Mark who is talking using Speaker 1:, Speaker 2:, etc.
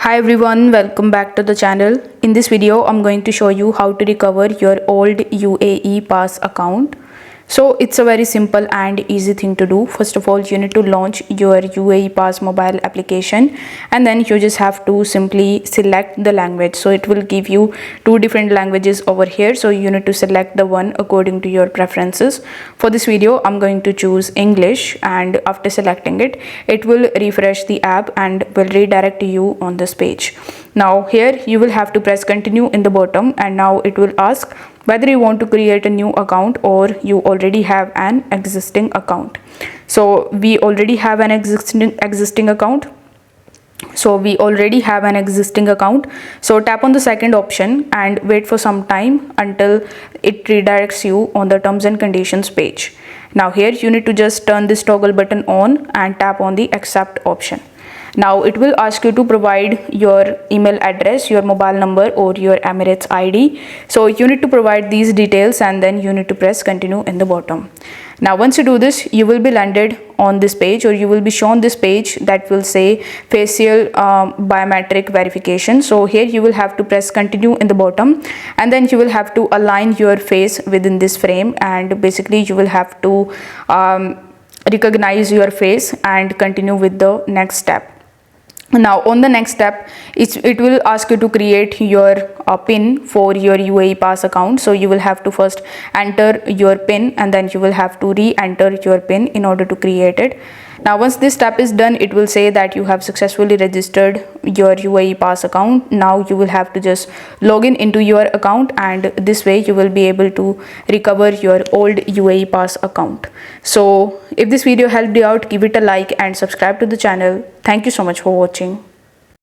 Speaker 1: Hi everyone, welcome back to the channel. In this video, I'm going to show you how to recover your old UAE Pass account. So it's a very simple and easy thing to do. First of all, you need to launch your UAE Pass mobile application, and then you just have to simply select the language. So it will give you two different languages over here. So you need to select the one according to your preferences. For this video, I'm going to choose English, and after selecting it, it will refresh the app and will redirect you on this page. Now here you will have to press continue in the bottom, and now it will ask whether you want to create a new account or you already have an existing account. So we already have an existing account. So tap on the second option and wait for some time until it redirects you on the terms and conditions page. Now here you need to just turn this toggle button on and tap on the accept option. Now it will ask you to provide your email address, your mobile number or your Emirates ID. So you need to provide these details and then you need to press continue in the bottom. Now once you do this, you will be landed on this page, or you will be shown this page that will say facial biometric verification. So here you will have to press continue in the bottom, and then you will have to align your face within this frame, and basically you will have to recognize your face and continue with the next step. Now on the next step, it will ask you to create your PIN for your UAE Pass account. So you will have to first enter your PIN and then you will have to re-enter your PIN in order to create it. Now once this step is done, it will say that you have successfully registered your UAE Pass account. Now you will have to just log in into your account, and this way you will be able to recover your old UAE Pass account. So if this video helped you out, give it a like and subscribe to the channel. Thank you so much for watching.